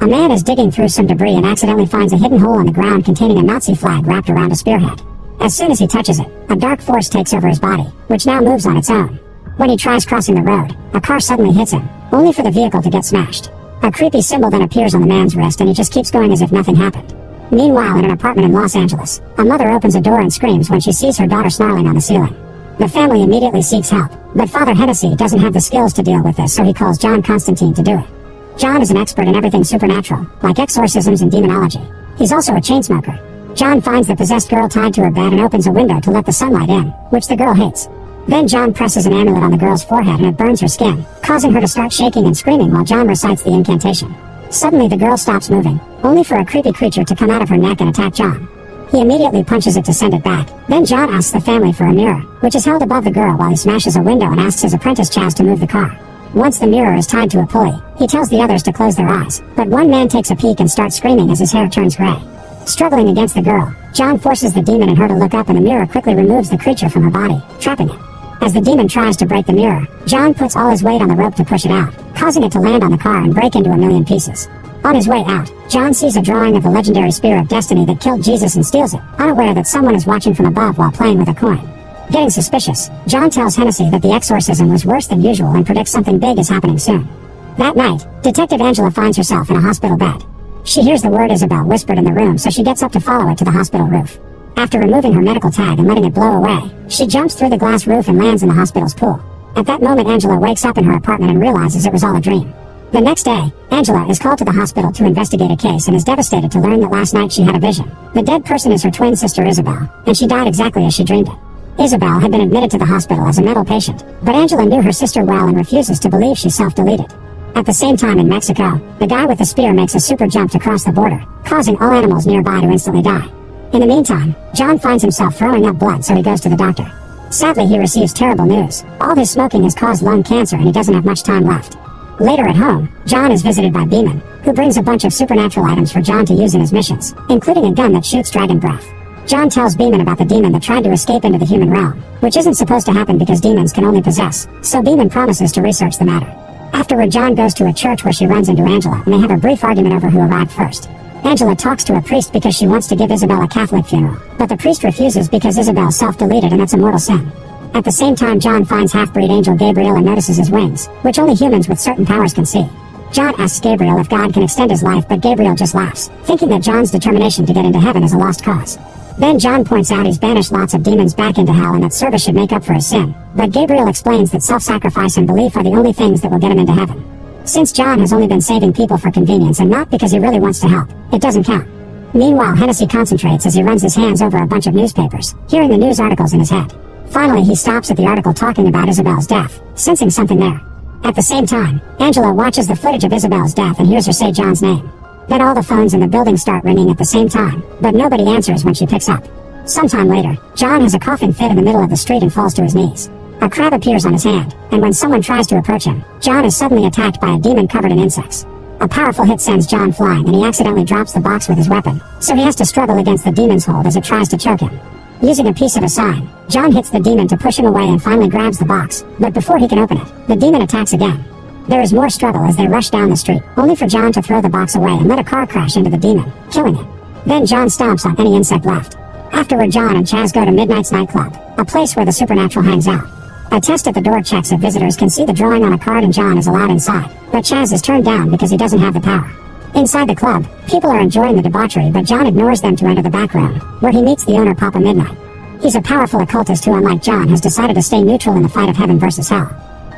A man is digging through some debris and accidentally finds a hidden hole in the ground containing a Nazi flag wrapped around a spearhead. As soon as he touches it, a dark force takes over his body, which now moves on its own. When he tries crossing the road, a car suddenly hits him, only for the vehicle to get smashed. A creepy symbol then appears on the man's wrist and he just keeps going as if nothing happened. Meanwhile, in an apartment in Los Angeles, a mother opens a door and screams when she sees her daughter snarling on the ceiling. The family immediately seeks help, but Father Hennessy doesn't have the skills to deal with this, so he calls John Constantine to do it. John is an expert in everything supernatural, like exorcisms and demonology. He's also a chain smoker. John finds the possessed girl tied to her bed and opens a window to let the sunlight in, which the girl hates. Then John presses an amulet on the girl's forehead and it burns her skin, causing her to start shaking and screaming while John recites the incantation. Suddenly the girl stops moving, only for a creepy creature to come out of her neck and attack John. He immediately punches it to send it back. Then John asks the family for a mirror, which is held above the girl while he smashes a window and asks his apprentice Chaz to move the car. Once the mirror is tied to a pulley, he tells the others to close their eyes, but one man takes a peek and starts screaming as his hair turns gray. Struggling against the girl, John forces the demon in her to look up and the mirror quickly removes the creature from her body, trapping it. As the demon tries to break the mirror, John puts all his weight on the rope to push it out, causing it to land on the car and break into a million pieces. On his way out, John sees a drawing of the legendary Spear of Destiny that killed Jesus and steals it, unaware that someone is watching from above while playing with a coin. Getting suspicious, John tells Hennessy that the exorcism was worse than usual and predicts something big is happening soon. That night, Detective Angela finds herself in a hospital bed. She hears the word Isabel whispered in the room, so she gets up to follow it to the hospital roof. After removing her medical tag and letting it blow away, she jumps through the glass roof and lands in the hospital's pool. At that moment, Angela wakes up in her apartment and realizes it was all a dream. The next day, Angela is called to the hospital to investigate a case and is devastated to learn that last night she had a vision. The dead person is her twin sister Isabel, and she died exactly as she dreamed it. Isabel had been admitted to the hospital as a mental patient, but Angela knew her sister well and refuses to believe she self-deleted. At the same time in Mexico, the guy with the spear makes a super jump to cross the border, causing all animals nearby to instantly die. In the meantime, John finds himself throwing up blood, so he goes to the doctor. Sadly, he receives terrible news. All his smoking has caused lung cancer and he doesn't have much time left. Later at home, John is visited by Beeman, who brings a bunch of supernatural items for John to use in his missions, including a gun that shoots dragon breath. John tells Beeman about the demon that tried to escape into the human realm, which isn't supposed to happen because demons can only possess, so Beeman promises to research the matter. Afterward, John goes to a church where she runs into Angela, and they have a brief argument over who arrived first. Angela talks to a priest because she wants to give Isabel a Catholic funeral, but the priest refuses because Isabel self-deleted and that's a mortal sin. At the same time, John finds half-breed angel Gabriel and notices his wings, which only humans with certain powers can see. John asks Gabriel if God can extend his life, but Gabriel just laughs, thinking that John's determination to get into heaven is a lost cause. Then John points out he's banished lots of demons back into hell and that service should make up for his sin, but Gabriel explains that self-sacrifice and belief are the only things that will get him into heaven. Since John has only been saving people for convenience and not because he really wants to help, it doesn't count. Meanwhile, Hennessy concentrates as he runs his hands over a bunch of newspapers, hearing the news articles in his head. Finally, he stops at the article talking about Isabel's death, sensing something there. At the same time, Angela watches the footage of Isabel's death and hears her say John's name. Then all the phones in the building start ringing at the same time, but nobody answers when she picks up. Sometime later, John has a coughing fit in the middle of the street and falls to his knees. A crab appears on his hand, and when someone tries to approach him, John is suddenly attacked by a demon covered in insects. A powerful hit sends John flying and he accidentally drops the box with his weapon, so he has to struggle against the demon's hold as it tries to choke him. Using a piece of a sign, John hits the demon to push him away and finally grabs the box, but before he can open it, the demon attacks again. There is more struggle as they rush down the street, only for John to throw the box away and let a car crash into the demon, killing it. Then John stomps on any insect left. Afterward, John and Chaz go to Midnight's nightclub, a place where the supernatural hangs out. A test at the door checks if visitors can see the drawing on a card and John is allowed inside, but Chaz is turned down because he doesn't have the power. Inside the club, people are enjoying the debauchery, but John ignores them to enter the back room, where he meets the owner, Papa Midnight. He's a powerful occultist who, unlike John, has decided to stay neutral in the fight of heaven versus hell.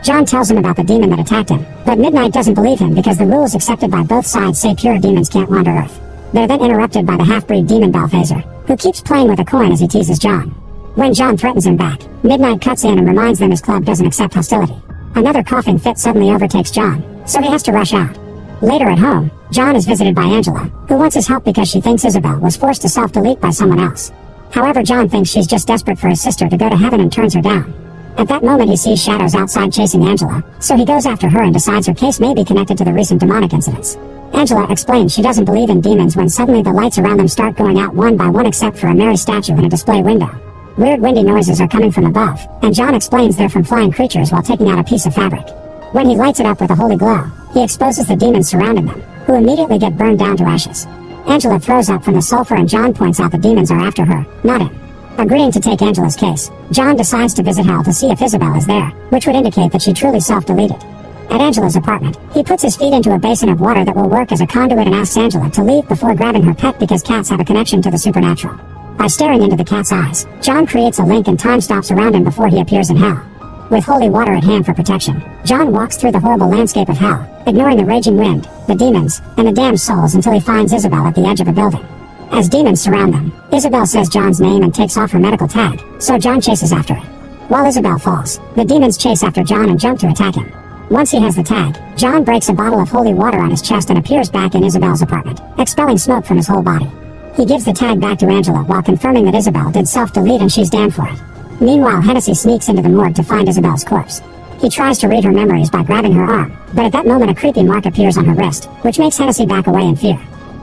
John tells him about the demon that attacked him, but Midnight doesn't believe him because the rules accepted by both sides say pure demons can't wander Earth. They're then interrupted by the half-breed demon Balthazar, who keeps playing with a coin as he teases John. When John threatens him back, Midnight cuts in and reminds them his club doesn't accept hostility. Another coughing fit suddenly overtakes John, so he has to rush out. Later at home, John is visited by Angela, who wants his help because she thinks Isabel was forced to self-delete by someone else. However, John thinks she's just desperate for his sister to go to heaven and turns her down. At that moment, he sees shadows outside chasing Angela, so he goes after her and decides her case may be connected to the recent demonic incidents. Angela explains she doesn't believe in demons when suddenly the lights around them start going out one by one except for a Mary statue in a display window. Weird windy noises are coming from above, and John explains they're from flying creatures while taking out a piece of fabric. When he lights it up with a holy glow, he exposes the demons surrounding them, who immediately get burned down to ashes. Angela throws up from the sulfur and John points out the demons are after her, not him. Agreeing to take Angela's case, John decides to visit Hal to see if Isabel is there, which would indicate that she truly self-deleted. At Angela's apartment, he puts his feet into a basin of water that will work as a conduit and asks Angela to leave before grabbing her pet because cats have a connection to the supernatural. By staring into the cat's eyes, John creates a link and time stops around him before he appears in Hell. With holy water at hand for protection, John walks through the horrible landscape of Hell, ignoring the raging wind, the demons, and the damned souls until he finds Isabel at the edge of a building. As demons surround them, Isabel says John's name and takes off her medical tag, so John chases after it. While Isabel falls, the demons chase after John and jump to attack him. Once he has the tag, John breaks a bottle of holy water on his chest and appears back in Isabel's apartment, expelling smoke from his whole body. He gives the tag back to Angela while confirming that Isabel did self-delete and she's damned for it. Meanwhile, Hennessy sneaks into the morgue to find Isabel's corpse. He tries to read her memories by grabbing her arm, but at that moment a creepy mark appears on her wrist, which makes Hennessy back away in fear.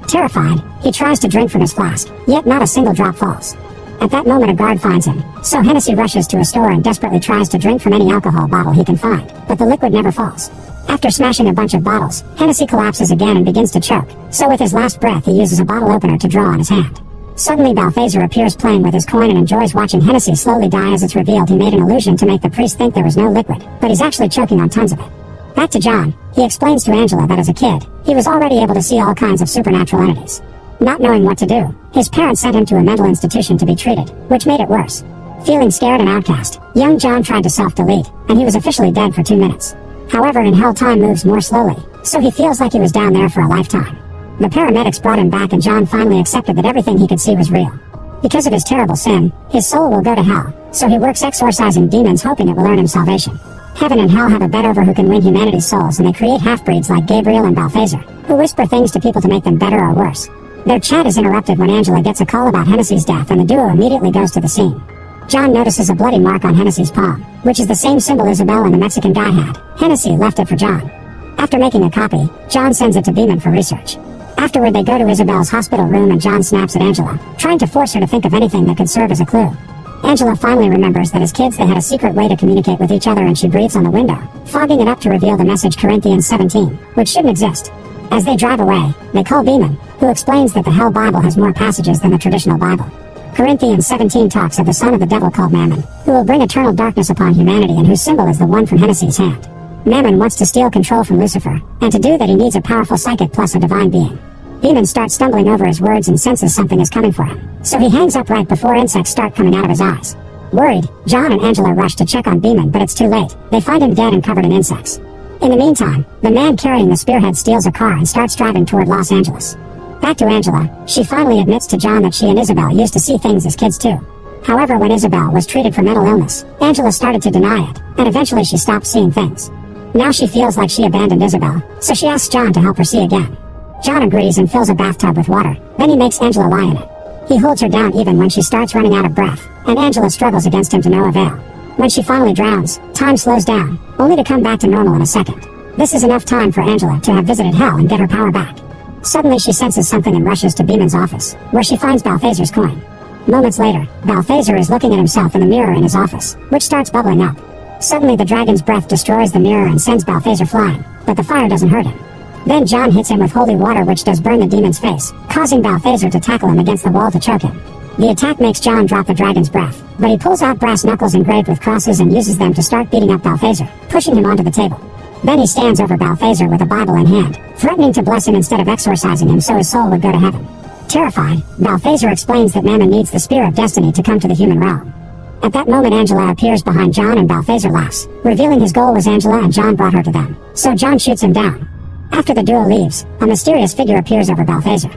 Terrified, he tries to drink from his flask, yet not a single drop falls. At that moment a guard finds him, so Hennessy rushes to a store and desperately tries to drink from any alcohol bottle he can find, but the liquid never falls. After smashing a bunch of bottles, Hennessy collapses again and begins to choke, so with his last breath he uses a bottle opener to draw on his hand. Suddenly Balthazar appears playing with his coin and enjoys watching Hennessy slowly die as it's revealed he made an illusion to make the priest think there was no liquid, but he's actually choking on tons of it. Back to John, he explains to Angela that as a kid, he was already able to see all kinds of supernatural entities. Not knowing what to do, his parents sent him to a mental institution to be treated, which made it worse. Feeling scared and outcast, young John tried to self-delete, and he was officially dead for 2 minutes. However, in hell time moves more slowly, so he feels like he was down there for a lifetime. The paramedics brought him back and John finally accepted that everything he could see was real. Because of his terrible sin, his soul will go to hell, so he works exorcising demons hoping it will earn him salvation. Heaven and hell have a bet over who can win humanity's souls, and they create half-breeds like Gabriel and Balthazar, who whisper things to people to make them better or worse. Their chat is interrupted when Angela gets a call about Hennessy's death and the duo immediately goes to the scene. John notices a bloody mark on Hennessy's palm, which is the same symbol Isabel and the Mexican guy had. Hennessy left it for John. After making a copy, John sends it to Beeman for research. Afterward they go to Isabel's hospital room and John snaps at Angela, trying to force her to think of anything that could serve as a clue. Angela finally remembers that as kids they had a secret way to communicate with each other and she breathes on the window, fogging it up to reveal the message Corinthians 17, which shouldn't exist. As they drive away, they call Beeman, who explains that the Hell Bible has more passages than the traditional Bible. Corinthians 17 talks of the son of the devil called Mammon, who will bring eternal darkness upon humanity and whose symbol is the one from Hennessy's hand. Mammon wants to steal control from Lucifer, and to do that he needs a powerful psychic plus a divine being. Beeman starts stumbling over his words and senses something is coming for him, so he hangs up right before insects start coming out of his eyes. Worried, John and Angela rush to check on Beeman, but it's too late. They find him dead and covered in insects. In the meantime, the man carrying the spearhead steals a car and starts driving toward Los Angeles. Back to Angela, she finally admits to John that she and Isabel used to see things as kids too. However, when Isabel was treated for mental illness, Angela started to deny it, and eventually she stopped seeing things. Now she feels like she abandoned Isabel, so she asks John to help her see again. John agrees and fills a bathtub with water, then he makes Angela lie in it. He holds her down even when she starts running out of breath, and Angela struggles against him to no avail. When she finally drowns, time slows down, only to come back to normal in a second. This is enough time for Angela to have visited hell and get her power back. Suddenly she senses something and rushes to Beeman's office, where she finds Balthazar's coin. Moments later, Balthazar is looking at himself in the mirror in his office, which starts bubbling up. Suddenly the dragon's breath destroys the mirror and sends Balthazar flying, but the fire doesn't hurt him. Then John hits him with holy water which does burn the demon's face, causing Balthazar to tackle him against the wall to choke him. The attack makes John drop the dragon's breath, but he pulls out brass knuckles engraved with crosses and uses them to start beating up Balthazar, pushing him onto the table. Then he stands over Balthazar with a Bible in hand, threatening to bless him instead of exorcising him so his soul would go to heaven. Terrified, Balthazar explains that Mammon needs the Spear of Destiny to come to the human realm. At that moment Angela appears behind John and Balthazar laughs, revealing his goal was Angela and John brought her to them, so John shoots him down. After the duo leaves, a mysterious figure appears over Balthazar.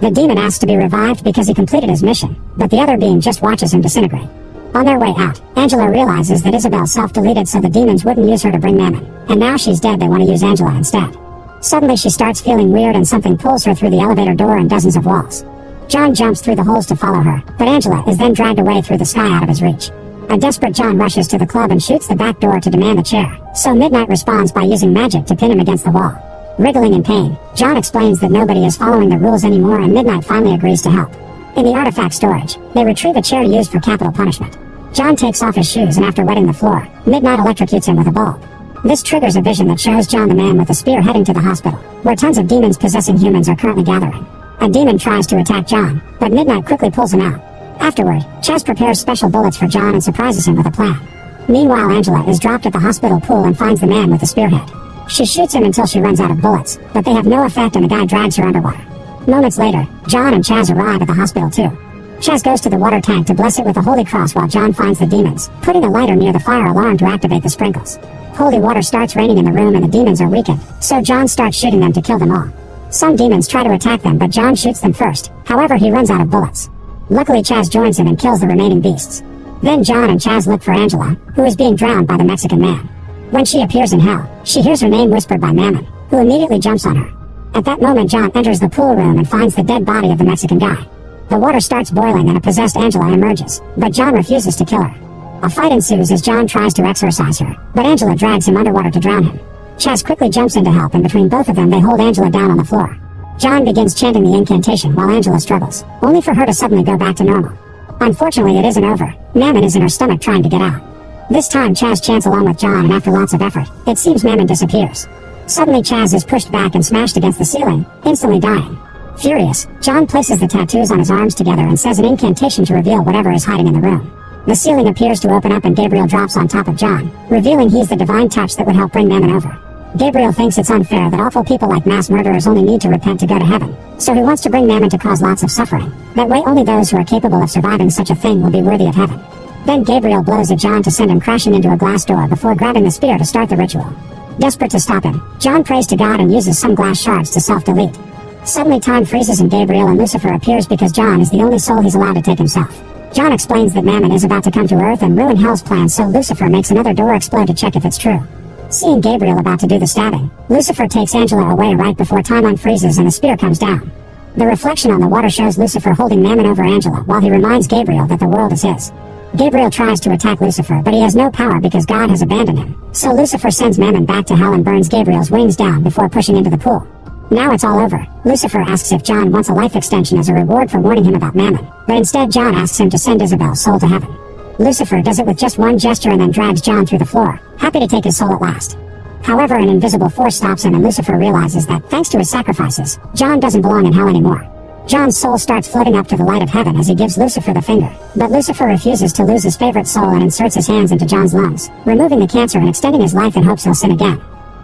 The demon asks to be revived because he completed his mission, but the other being just watches him disintegrate. On their way out, Angela realizes that Isabel self-deleted so the demons wouldn't use her to bring Mammon, and now she's dead they want to use Angela instead. Suddenly she starts feeling weird and something pulls her through the elevator door and dozens of walls. John jumps through the holes to follow her, but Angela is then dragged away through the sky out of his reach. A desperate John rushes to the club and shoots the back door to demand the chair, so Midnight responds by using magic to pin him against the wall. Wriggling in pain, John explains that nobody is following the rules anymore and Midnight finally agrees to help. In the artifact storage, they retrieve a chair used for capital punishment. John takes off his shoes and after wetting the floor, Midnight electrocutes him with a bulb. This triggers a vision that shows John the man with the spear heading to the hospital, where tons of demons possessing humans are currently gathering. A demon tries to attack John, but Midnight quickly pulls him out. Afterward, Chaz prepares special bullets for John and surprises him with a plan. Meanwhile, Angela is dropped at the hospital pool and finds the man with the spearhead. She shoots him until she runs out of bullets, but they have no effect and the guy drags her underwater. Moments later, John and Chaz arrive at the hospital too. Chaz goes to the water tank to bless it with a holy cross while John finds the demons, putting a lighter near the fire alarm to activate the sprinkles. Holy water starts raining in the room and the demons are weakened, so John starts shooting them to kill them all. Some demons try to attack them, but John shoots them first. However, he runs out of bullets. Luckily, Chaz joins him and kills the remaining beasts. Then John and Chaz look for Angela, who is being drowned by the Mexican man. When she appears in hell, she hears her name whispered by Mammon, who immediately jumps on her. At that moment, John enters the pool room and finds the dead body of the Mexican guy. The water starts boiling and a possessed Angela emerges, but John refuses to kill her. A fight ensues as John tries to exorcise her, but Angela drags him underwater to drown him. Chaz quickly jumps in to help, and between both of them they hold Angela down on the floor. John begins chanting the incantation while Angela struggles, only for her to suddenly go back to normal. Unfortunately, it isn't over. Mammon is in her stomach trying to get out. This time Chaz chants along with John, and after lots of effort, it seems Mammon disappears. Suddenly Chaz is pushed back and smashed against the ceiling, instantly dying. Furious, John places the tattoos on his arms together and says an incantation to reveal whatever is hiding in the room. The ceiling appears to open up and Gabriel drops on top of John, revealing he's the divine touch that would help bring Mammon over. Gabriel thinks it's unfair that awful people like mass murderers only need to repent to go to heaven, so he wants to bring Mammon to cause lots of suffering. That way only those who are capable of surviving such a thing will be worthy of heaven. Then Gabriel blows at John to send him crashing into a glass door before grabbing the spear to start the ritual. Desperate to stop him, John prays to God and uses some glass shards to self-delete. Suddenly time freezes and Gabriel and Lucifer appears because John is the only soul he's allowed to take himself. John explains that Mammon is about to come to Earth and ruin Hell's plans, so Lucifer makes another door explode to check if it's true. Seeing Gabriel about to do the stabbing, Lucifer takes Angela away right before time unfreezes and the spear comes down. The reflection on the water shows Lucifer holding Mammon over Angela while he reminds Gabriel that the world is his. Gabriel tries to attack Lucifer, but he has no power because God has abandoned him, so Lucifer sends Mammon back to hell and burns Gabriel's wings down before pushing into the pool. Now it's all over. Lucifer asks if John wants a life extension as a reward for warning him about Mammon, but instead John asks him to send Isabel's soul to heaven. Lucifer does it with just one gesture and then drags John through the floor, happy to take his soul at last. However, an invisible force stops him and Lucifer realizes that, thanks to his sacrifices, John doesn't belong in hell anymore. John's soul starts floating up to the light of heaven as he gives Lucifer the finger, but Lucifer refuses to lose his favorite soul and inserts his hands into John's lungs, removing the cancer and extending his life in hopes he'll sin again.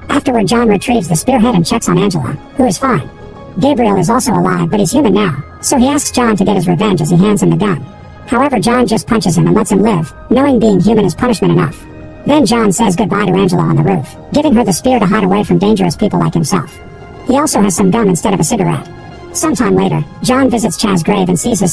Afterward, John retrieves the spearhead and checks on Angela, who is fine. Gabriel is also alive, but he's human now, so he asks John to get his revenge as he hands him the gun. However, John just punches him and lets him live, knowing being human is punishment enough. Then John says goodbye to Angela on the roof, giving her the spear to hide away from dangerous people like himself. He also has some gum instead of a cigarette. Sometime later, John visits Chaz's grave and sees his